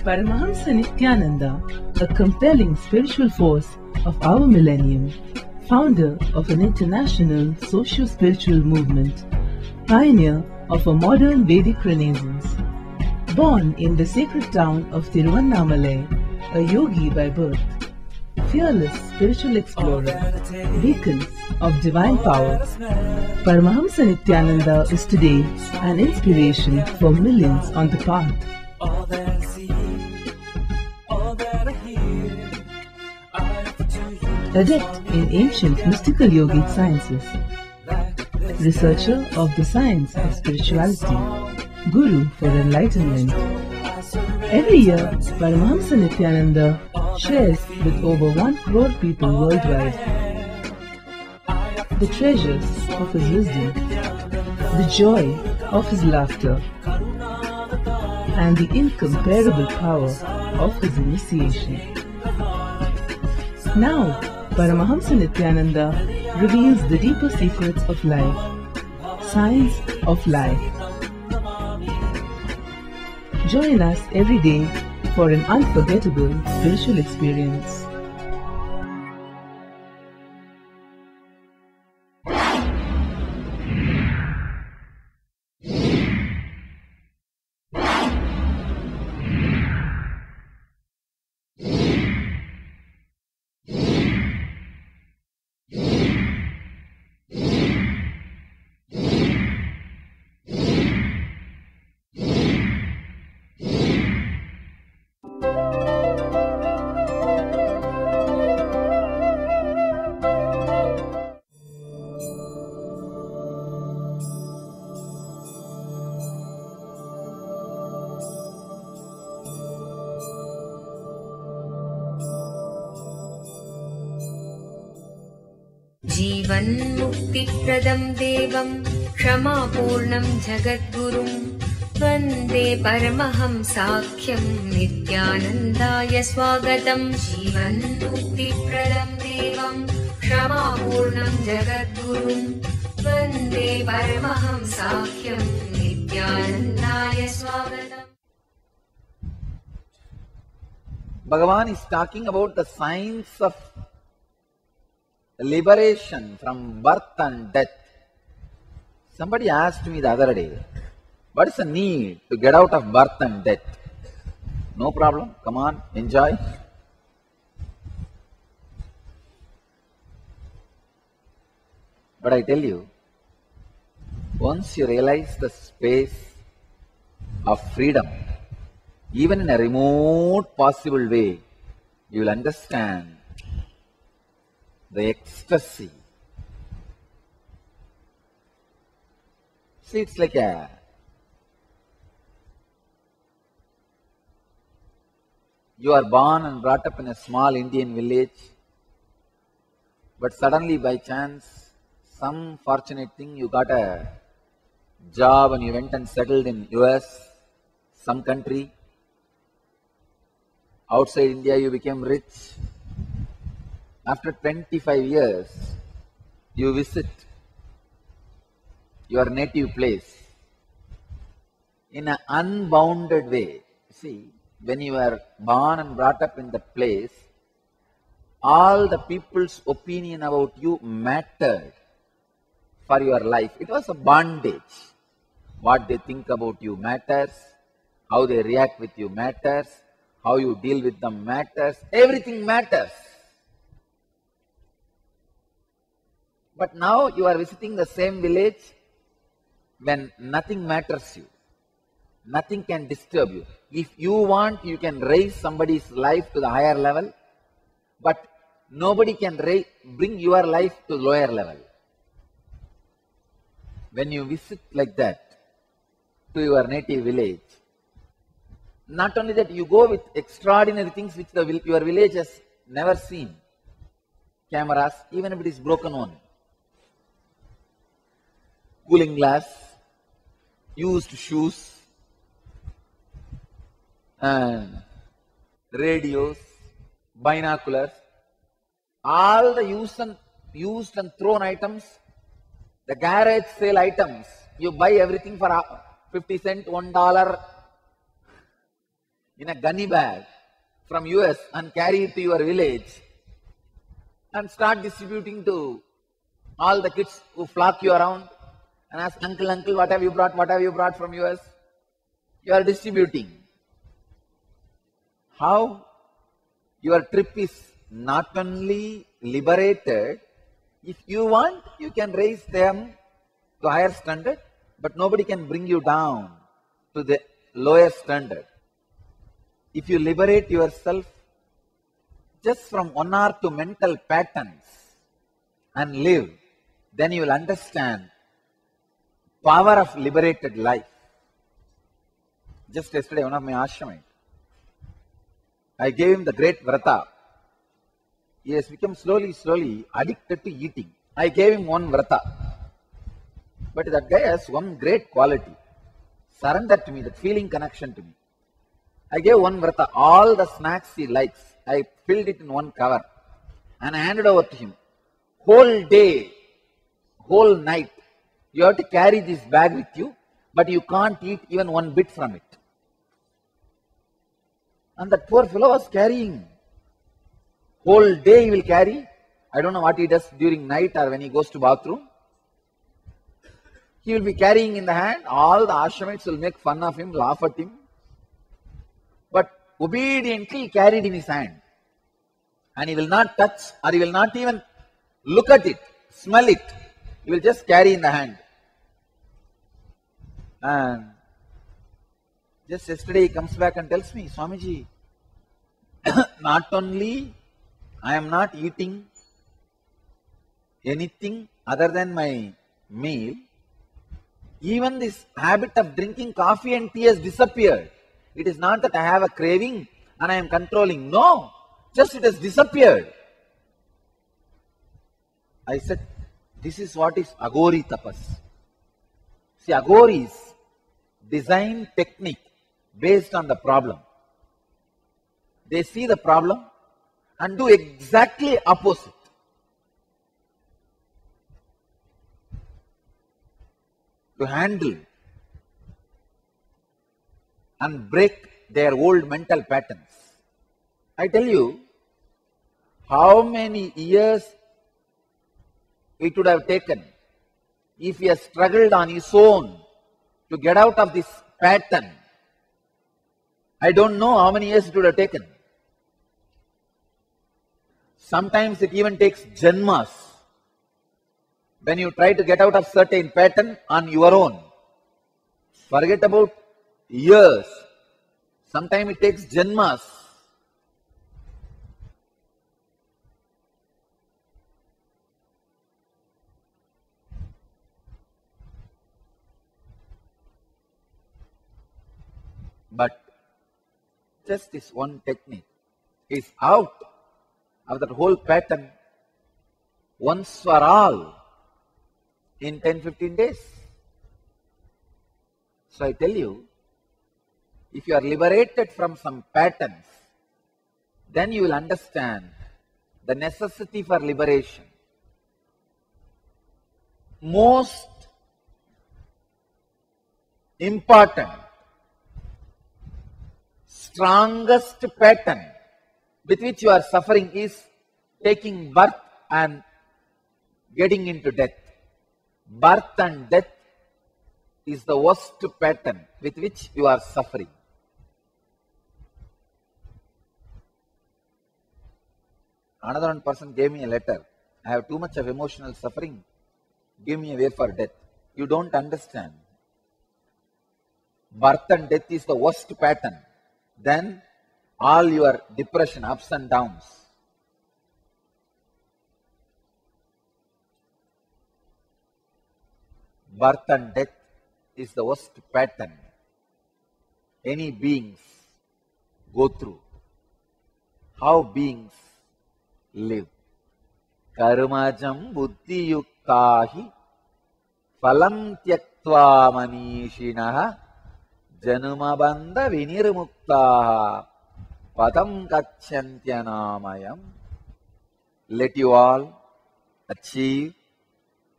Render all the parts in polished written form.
Paramahamsa Nithyananda, a compelling spiritual force of our millennium, founder of an international socio-spiritual movement, pioneer of a modern Vedic renaissance. Born in the sacred town of Tiruvannamalai, a yogi by birth, fearless spiritual explorer, beacon of divine power, Paramahamsa Nithyananda is today an inspiration for millions on the path. Adept in ancient mystical yogic sciences, researcher of the science of spirituality, guru for enlightenment. Every year, Paramahamsa Nithyananda shares with over 1 crore people worldwide the treasures of his wisdom, the joy of his laughter, and the incomparable power of his initiation. Now, Paramahamsa Nithyananda reveals the deeper secrets of life, science of life. Join us every day for an unforgettable spiritual experience. जीवन्मुक्तिप्रदं देवं क्षमापूर्णं जगद्गुरुं वन्दे परमहंसाख्यं नित्यानन्दाय स्वागतं। जीवन्मुक्तिप्रदं देवं क्षमापूर्णं जगद्गुरुं वन्दे परमहंसाख्यं नित्यानन्दाय स्वागतम्. Bhagavan is talking about the science of liberation from birth and death. Somebody asked me the other day, what is the need to get out of birth and death? No problem, come on, enjoy. But I tell you, once you realize the space of freedom, even in a remote possible way, you will understand the ecstasy. See, it's like you are born and brought up in a small Indian village, but suddenly by chance, some fortunate thing, you got a job and you went and settled in US, some country. Outside India, you became rich. After 25 years, you visit your native place in an unbounded way. See, when you were born and brought up in that place, all the people's opinion about you mattered for your life. It was a bondage. What they think about you matters, how they react with you matters, how you deal with them matters, everything matters. But now you are visiting the same village when nothing matters you. Nothing can disturb you. If you want, you can raise somebody's life to the higher level, but nobody can bring your life to the lower level. When you visit like that to your native village, not only that, you go with extraordinary things which your village has never seen. Cameras, even if it is broken one. Cooling glass, used shoes, and radios, binoculars, all the used and thrown items, the garage sale items, you buy everything for 50 cents, $1. in a gunny bag from US and carry it to your village and start distributing to all the kids who flock you around and ask, uncle, uncle, what have you brought from US? You are distributing. How your trip is not only liberated, if you want, you can raise them to higher standard, but nobody can bring you down to the lower standard. If you liberate yourself just from 1 or 2 mental patterns and live, then you will understand power of liberated life. Just yesterday, one of my ashramites, I gave him the great vrata. He has become slowly addicted to eating. I gave him one vrata. But that guy has one great quality. Surrender to me, that feeling connection to me. I gave one vrata, all the snacks he likes. I filled it in one cover and I handed over to him. Whole day, whole night, you have to carry this bag with you, but you can't eat even one bit from it. And that poor fellow was carrying. Whole day he will carry. I don't know what he does during night or when he goes to bathroom. He will be carrying in the hand. All the ashramites will make fun of him, laugh at him. But obediently he carried in his hand. And he will not touch or he will not even look at it, smell it. He will just carry in the hand. And just yesterday he comes back and tells me, Swamiji, not only I am not eating anything other than my meal, even this habit of drinking coffee and tea has disappeared. It is not that I have a craving and I am controlling. No, just it has disappeared. I said, this is what is Agori Tapas. See, Agori is design technique based on the problem. They see the problem and do exactly opposite. To handle and break their old mental patterns. I tell you, how many years it would have taken if he has struggled on his own to get out of this pattern. I don't know how many years it would have taken. Sometimes it even takes janmas. When you try to get out of certain pattern on your own, forget about years. Sometimes it takes janmas. But just this one technique is out of that whole pattern once for all in 10-15 days. So I tell you, if you are liberated from some patterns, then you will understand the necessity for liberation. Most important, strongest pattern with which you are suffering is taking birth and getting into death. Birth and death is the worst pattern with which you are suffering. Another one person gave me a letter. I have too much of emotional suffering. Give me a way for death. You don't understand. Birth and death is the worst pattern. Then all your depression, ups and downs. Birth and death is the worst pattern any beings go through. How beings live. Karmajam buddhi yuktahi phalam tyaktva manishinaha janumabandha vinirmuktaha padam gacchantyanāmayam. Let you all achieve,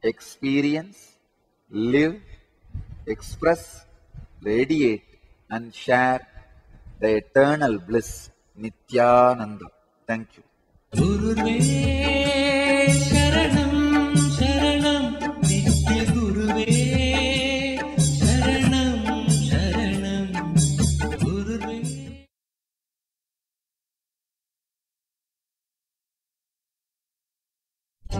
experience, live, express, radiate and share the eternal bliss, Nithyananda. Thank you. Guruve Sharanam Sharanam Nitya Guruve Sharanam Sharanam Guruve.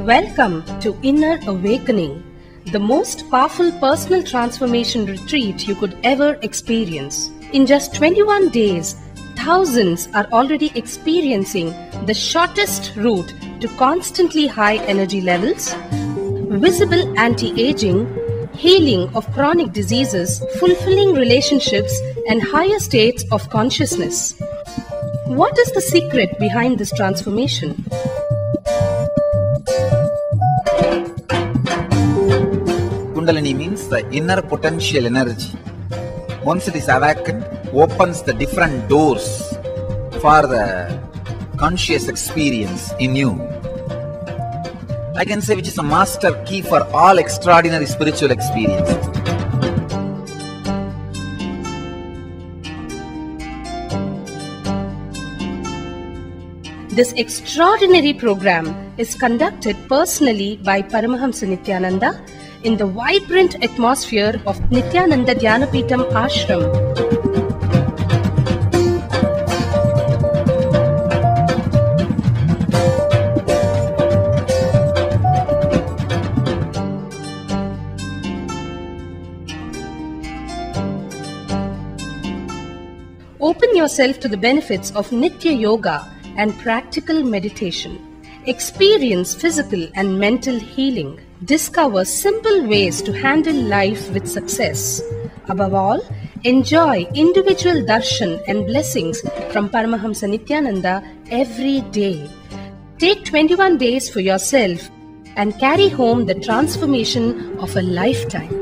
Welcome to Inner Awakening, the most powerful personal transformation retreat you could ever experience. In just 21 days, thousands are already experiencing the shortest route to constantly high energy levels, visible anti-aging, healing of chronic diseases, fulfilling relationships, and higher states of consciousness. What is the secret behind this transformation? Kundalini means the inner potential energy. Once it is awakened, opens the different doors for the conscious experience in you. I can say which is a master key for all extraordinary spiritual experiences. This extraordinary program is conducted personally by Paramahamsa Nithyananda in the vibrant atmosphere of Nithyananda Dhyanapitham Ashram. Open yourself to the benefits of Nitya Yoga and practical meditation. Experience physical and mental healing. Discover simple ways to handle life with success. Above all, enjoy individual darshan and blessings from Paramahamsa Nithyananda every day. Take 21 days for yourself and carry home the transformation of a lifetime.